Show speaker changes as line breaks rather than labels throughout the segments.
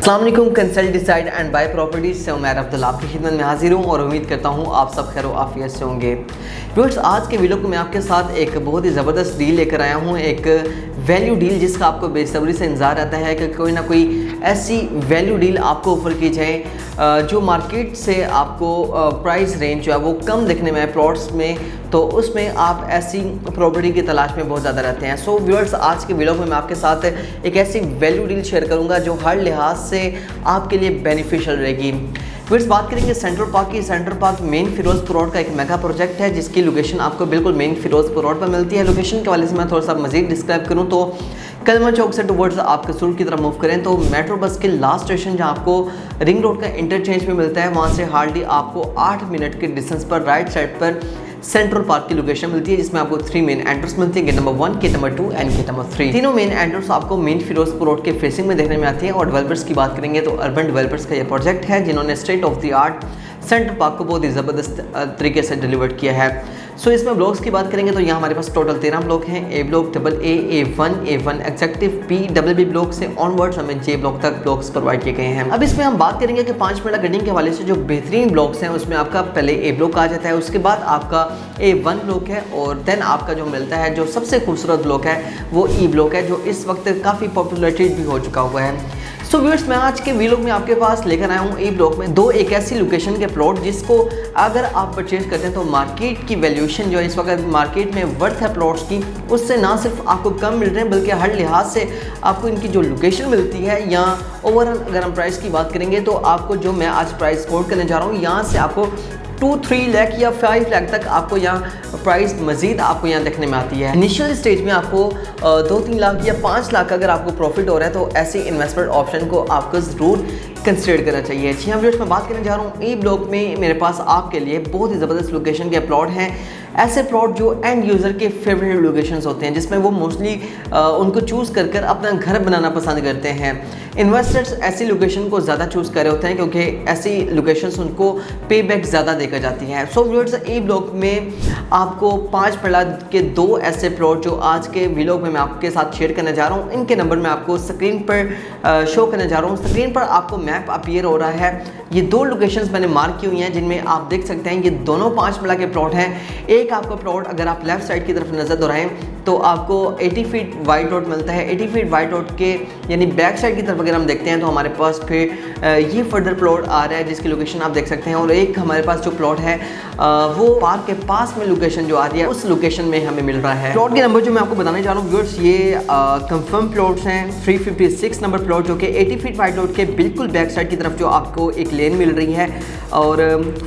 अस्सलाम वालेकुम, consult decide and buy properties से उमैर अब्दुल्ला आपकी खिदमत में हाजिर हूँ और उम्मीद करता हूँ आप सब खैर आफियत से होंगे। व्यूअर्स, आज के वीडियो को मैं आपके साथ एक बहुत ही ज़बरदस्त डील लेकर आया हूँ, एक वैल्यू डील जिसका आपको बेसब्री से इंतज़ार रहता है कि कोई ना कोई ऐसी वैल्यू डील आपको ऑफर की जाए जो मार्केट से आपको प्राइस रेंज जो है वो कम दिखने में प्लॉट्स में, तो उसमें आप ऐसी प्रॉपर्टी की तलाश में बहुत ज़्यादा रहते हैं। सो व्यूअर्स, आज के वीडियो में मैं आपके साथ एक ऐसी वैल्यू डील शेयर करूंगा जो हर लिहाज से आपके लिए बेनिफिशियल रहेगी। व्यूअर्स, बात करेंगे सेंट्रल पार्क की। Central park main Ferozepur road का एक मेगा प्रोजेक्ट है जिसकी लोकेशन आपको बिल्कुल मेन फिरोजपुर रोड पर मिलती है। लोकेशन के वाले से मैं थोड़ा सा मजीद डिस्क्राइब करूँ तो कलमा चौक से टुवर्ड्स आप कसूर की तरफ मूव करें तो मेट्रो बस के लास्ट स्टेशन जहाँ आपको रिंग रोड का इंटरचेंज में मिलता है, वहाँ से हार्डली आपको 8 मिनट के डिस्टेंस पर राइट साइड पर सेंट्रल पार्क की लोकेशन मिलती है, जिसमें आपको 3 मेन एंट्रेंस मिलती है, gate number 1, gate number 2 and gate number 3। तीनों मेन एंट्रेंस आपको मेन फिरोजपुर रोड के फेसिंग में देखने में आती है। और डेवलपर्स की बात करेंगे तो अर्बन डेवलपर्स का ये प्रोजेक्ट है जिन्होंने state of the art central park को बहुत ही ज़बरदस्त तरीके से डिलीवर किया है। सो इसमें ब्लॉक्स की बात करेंगे तो यहाँ हमारे पास टोटल 13 ब्लॉक हैं। A block, double A, A1, A1 executive, B, double B block से ऑनवर्ड्स हमें जे ब्लॉक तक ब्लॉक्स प्रोवाइड किए गए हैं। अब इसमें हम बात करेंगे कि 5 मिनट गडिंग के हवाले से जो बेहतरीन ब्लॉक्स हैं उसमें आपका पहले ए ब्लॉक आ जाता है, उसके बाद आपका A1 ब्लॉक है और देन आपका जो मिलता है जो सबसे खूबसूरत ब्लॉक है वो ई ब्लॉक है, जो इस वक्त काफ़ी पॉपुलरिटी भी हो चुका हुआ है। सो व्यूअर्स, मैं आज के वीडियो में आपके पास लेकर आया हूँ ए ब्लॉक में दो एक ऐसी लोकेशन के प्लॉट जिसको अगर आप परचेज करते हैं तो मार्केट की वैल्यूएशन जो है इस वक्त मार्केट में वर्थ है प्लॉट्स की, उससे ना सिर्फ आपको कम मिल रहे हैं बल्कि हर लिहाज से आपको इनकी जो लोकेशन मिलती है या ओवरऑल अगर हम प्राइस की बात करेंगे तो आपको जो मैं आज प्राइस कोट करने जा रहा हूँ यहाँ से आपको 2-3 लाख या 5 लाख तक आपको यहाँ प्राइस मजीद आपको यहाँ देखने में आती है। इनिशियल स्टेज में आपको 2-3 लाख या 5 लाख अगर आपको प्रॉफिट हो रहा है तो ऐसे इन्वेस्टमेंट ऑप्शन को आपको ज़रूर कंसिडर करना चाहिए। जी हाँ व्यूअर्स, मैं बात करने जा रहा हूँ ए ब्लॉक में मेरे पास आपके लिए बहुत ही ज़बरदस्त लोकेशन के प्लॉट हैं, ऐसे प्लॉट जो एंड यूज़र के फेवरेट लोकेशंस होते हैं जिसमें वो मोस्टली उनको चूज़ कर कर अपना घर बनाना पसंद करते हैं। इन्वेस्टर्स ऐसी लोकेशन को ज़्यादा चूज़ कर रहे होते हैं क्योंकि ऐसी लोकेशंस उनको पे बैक ज़्यादा देकर जाती हैं। सो व्यूअर्स, ए ब्लॉक में आपको 5 पड़ा के 2 ऐसे प्लॉट जो आज के व्लॉग में मैं आपके साथ शेयर करने जा रहा हूँ, इनके नंबर मैं आपको स्क्रीन पर शो करने जा रहा हूँ। स्क्रीन पर आपको मैप अपीयर हो रहा है। ये 2 लोकेशंस मैंने मार्क की हुई हैं जिनमें आप देख सकते हैं ये दोनों 5 मिला के प्लॉट हैं। एक आपका प्लॉट अगर आप लेफ्ट साइड की तरफ नज़र दोहराएं तो आपको 80 फीट वाइड रोड मिलता है। 80 फीट वाइड रोड के यानी बैक साइड की तरफ अगर हम देखते हैं तो हमारे पास फिर ये फर्दर प्लॉट आ रहा है जिसकी लोकेशन आप देख सकते हैं। और एक हमारे पास जो प्लॉट है वो पार्क के पास में लोकेशन जो आ रही है उस लोकेशन में हमें मिल रहा है। प्लॉट के नंबर जो मैं आपको बताने जा रहा हूँ व्यूअर्स, ये कंफर्म प्लॉट्स हैं। 356 नंबर प्लॉट जो कि 80 फीट वाइड रोड के बिल्कुल बैक साइड की तरफ जो आपको एक लेन मिल रही है और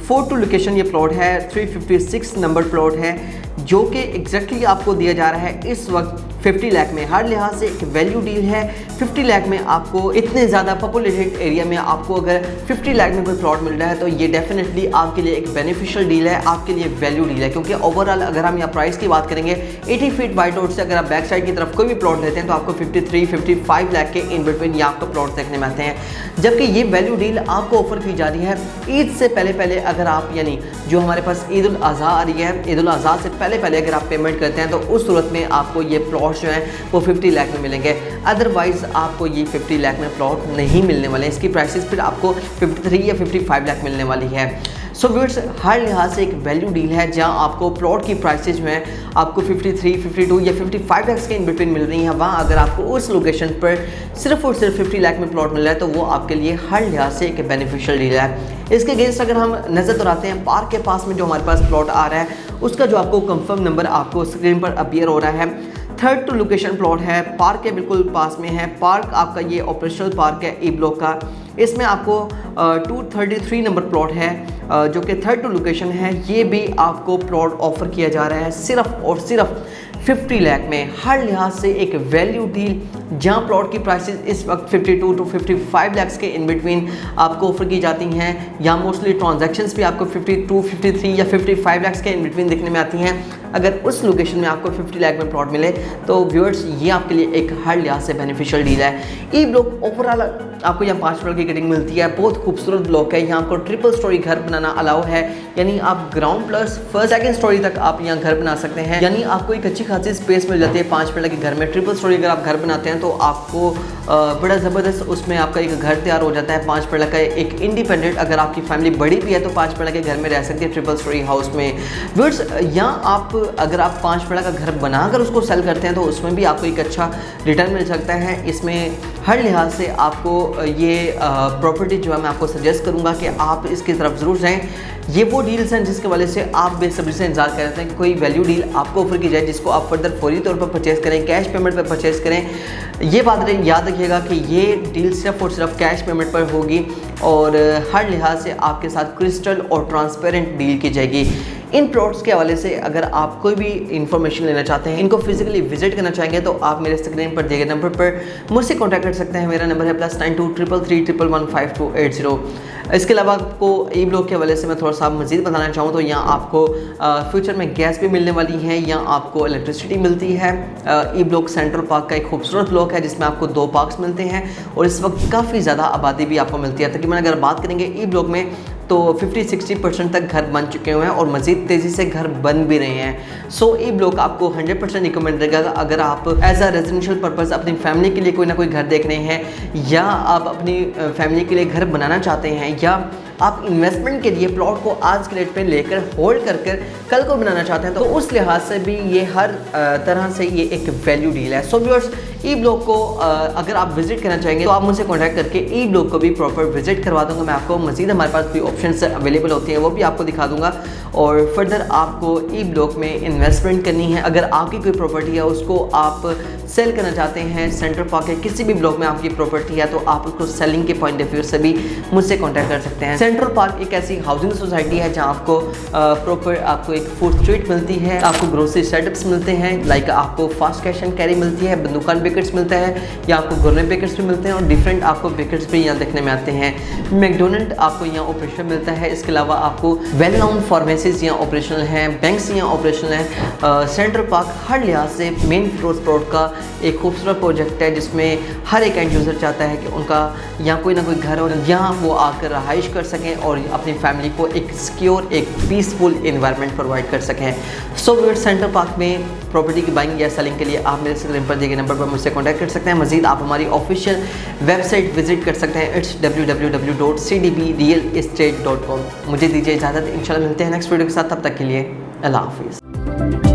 4-2 लोकेशन ये प्लॉट है। 356 नंबर प्लॉट है जो कि एग्जैक्टली आपको दिया जा रहा है इस वक्त 50 लाख में। हर लिहाज से एक वैल्यू डील है। 50 लाख में आपको इतने ज़्यादा पॉपुलेटेड एरिया में आपको अगर 50 लाख में कोई प्लॉट मिल रहा है तो ये डेफिनेटली आपके लिए एक बेनिफिशियल डील है, आपके लिए वैल्यू डील है। क्योंकि ओवरऑल अगर हम यहाँ प्राइस की बात करेंगे 80 फीट वाइड रोड से अगर आप बैक साइड की तरफ कोई भी प्लॉट लेते हैं तो आपको 53-55 लाख के इन बिटवीन ये आपको प्लॉट देखने में आते हैं। जबकि ये वैल्यू डील आपको ऑफर की जा रही है ईद से पहले अगर आप यानी जो हमारे पास ईद उल अज़हा आ रही है, ईद उल अज़हा से पहले अगर आप पेमेंट करते हैं तो उस सूरत में आपको ये प्लॉट जो हैं वो 50 लाख में मिलेंगे। अदरवाइज़ आपको ये 50 लाख में प्लॉट नहीं मिलने वाले। इसकी प्राइसेस फिर आपको 53 या 55 लाख मिलने वाली है। सो व्यूअर्स, हर लिहाज से एक वैल्यू डील है जहां आपको प्लॉट की प्राइसेस जो हैं आपको 53, 52 या 55 लाख के इन बिटवीन मिल रही हैं। वहाँ अगर आपको उस लोकेशन पर सिर्फ और सिर्फ 50 लाख में प्लॉट मिल रहा है तो वो आपके लिए हर लिहाज से एक बेनिफिशियल डील है। इसके अगेंस्ट अगर हम नज़र दोहराते हैं पार्क के पास में जो हमारे पास प्लॉट आ रहा है उसका जो आपको कंफर्म नंबर आपको स्क्रीन पर अपीयर हो रहा है। 3rd लोकेशन प्लॉट है, पार्क के बिल्कुल पास में है। पार्क आपका ये ऑपरेशनल पार्क है ई ब्लॉक का। इसमें आपको 233 नंबर प्लॉट है जो कि 3rd लोकेशन है। ये भी आपको प्लॉट ऑफर किया जा रहा है सिर्फ और सिर्फ 50 लाख में। हर लिहाज से एक वैल्यू डील जहां प्लॉट की प्राइसेस इस वक्त 52 to 55 लाख के इन बिटवीन आपको ऑफर की जाती हैं। या मोस्टली ट्रांजैक्शंस भी आपको 52, 53 या 55 लाख के इन बिटवीन देखने में आती हैं। अगर उस लोकेशन में आपको 50 लाख में प्लॉट मिले तो व्यूअर्स ये आपके लिए एक हर लिहाज से बेनिफिशियल डील है। ई ब्लॉक ओवरऑल आपको यहाँ 5 फ्लोर की कटिंग मिलती है। बहुत खूबसूरत ब्लॉक है। यहाँ आपको ट्रिपल स्टोरी घर बनाना अलाउ है, यानी आप ground plus first second story तक आप यहाँ घर बना सकते हैं। यानी आपको एक अच्छी खासी स्पेस मिल जाती है 5 फ्लोर के घर में। ट्रिपल स्टोरी अगर आप घर बनाते हैं तो आपको बड़ा ज़बरदस्त उसमें आपका एक घर तैयार हो जाता है 5 मरला का, एक इंडिपेंडेंट। अगर आपकी फैमिली बड़ी भी है तो 5 मरला के घर में रह सकती है ट्रिपल स्टोरी हाउस में। व्यूअर्स, यहाँ आप अगर आप 5 मरला का घर बनाकर उसको सेल करते हैं तो उसमें भी आपको एक अच्छा रिटर्न मिल सकता है। इसमें हर लिहाज से आपको ये प्रॉपर्टी जो है मैं आपको सजेस्ट करूँगा कि आप इसकी तरफ ज़रूर जाएँ। ये वो डील्स हैं जिसके वजह से आप बेसब्री से इंतजार कर रहे हैं कि कोई वैल्यू डील आपको ऑफर की जाए जिसको आप फर्दर फौरी तौर पर परचेज़ करें, कैश पेमेंट पर परचेज़ करें। ये बात याद रखिएगा कि ये डील सिर्फ और सिर्फ कैश पेमेंट पर होगी और हर लिहाज से आपके साथ क्रिस्टल और ट्रांसपेरेंट डील की जाएगी। इन प्लॉट्स के हवाले से अगर आप कोई भी इंफॉर्मेशन लेना चाहते हैं, इनको फिजिकली विजिट करना चाहेंगे तो आप मेरे स्क्रीन पर दिए गए नंबर पर मुझसे कॉन्टैक्ट कर सकते हैं। मेरा नंबर है +92 333 111 5280। इसके अलावा आपको ई ब्लॉक के हवाले से मैं थोड़ा सा मज़ीद बताना चाहूँ तो यहाँ आपको फ्यूचर में गैस भी मिलने वाली है, यहाँ आपको इलेक्ट्रिसिटी मिलती है। ई ब्लॉक सेंट्रल पार्क का एक खूबसूरत ब्लॉक है जिसमें आपको 2 पार्क्स मिलते हैं और इस वक्त काफ़ी ज़्यादा आबादी भी आपको मिलती है। तकरीबन अगर बात करेंगे ई ब्लॉक में तो 50-60% तक घर बन चुके हुए हैं और मज़ीद तेज़ी से घर बन भी रहे हैं। सो ई ब्लॉक आपको 100% रिकमेंड रहेगा अगर आप एज अ रेजिडेंशियल पर्पज़ अपनी फैमिली के लिए कोई ना कोई घर देख रहे हैं या आप अपनी फैमिली के लिए घर बनाना चाहते हैं या आप इन्वेस्टमेंट के लिए प्लॉट को आज के रेट पे लेकर होल्ड कर कल को बनाना चाहते हैं तो उस लिहाज से भी ये हर तरह से ये एक वैल्यू डील है। सो व्यूअर्स, ई ब्लॉक को अगर आप विजिट करना चाहेंगे तो आप मुझसे कॉन्टैक्ट करके ई ब्लॉक को भी प्रॉपर विजिट करवा दूंगा। मैं आपको मज़ीद हमारे पास भी ऑप्शंस अवेलेबल होती हैं वो भी आपको दिखा दूंगा और फर्दर आपको ई ब्लॉक में इन्वेस्टमेंट करनी है। अगर आपकी कोई प्रॉपर्टी है उसको आप सेल करना चाहते हैं, सेंट्रल पार्क के किसी भी ब्लॉक में आपकी प्रॉपर्टी है तो आप उसको सेलिंग के पॉइंट ऑफ व्यू से भी मुझसे कॉन्टैक्ट कर सकते हैं। सेंट्रल पार्क एक ऐसी हाउसिंग सोसाइटी है जहाँ आपको प्रॉपर आपको एक फूड स्ट्रीट मिलती है, आपको ग्रोसरी सेटअप्स मिलते हैं, लाइक आपको फास्ट कैश एंड कैरी मिलती है, बंदूकान बेकर्स मिलता है या आपको गोरने बेकर्स भी मिलते हैं और डिफरेंट आपको बेकर्स भी यहाँ देखने में आते हैं। मैकडोनल्ड आपको यहाँ ऑपरेशन मिलता है। इसके अलावा आपको वेल नाउन फार्मेसीज यहाँ ऑपरेशनल हैं, बैंक्स यहाँ ऑपरेशनल हैं। सेंट्रल पार्क हर लिहाज से मेन फिरोज प्लॉट का एक खूबसूरत प्रोजेक्ट है जिसमें हर एक एंड यूज़र चाहता है कि उनका यहाँ कोई ना कोई घर और यहाँ वो आकर रहाइश कर सकें और अपनी फैमिली को एक सिक्योर, एक पीसफुल इन्वायरमेंट प्रोवाइड कर सकें। सो व्यूअर्स, सेंट्रल पार्क में प्रॉपर्टी की बाइंग या सेलिंग के लिए आप मेरे स्क्रीन पर दिए गए नंबर पर मुझसे कॉन्टैक्ट कर सकते हैं। मज़ीद आप हमारी ऑफिशियल वेबसाइट विजिट कर सकते हैं, इट्स www.cdbrealestate.com। मुझे दीजिए इजाज़त, इंशाल्लाह मिलते हैं नेक्स्ट वीडियो के साथ। तब तक के लिए अल्लाह हाफिज़।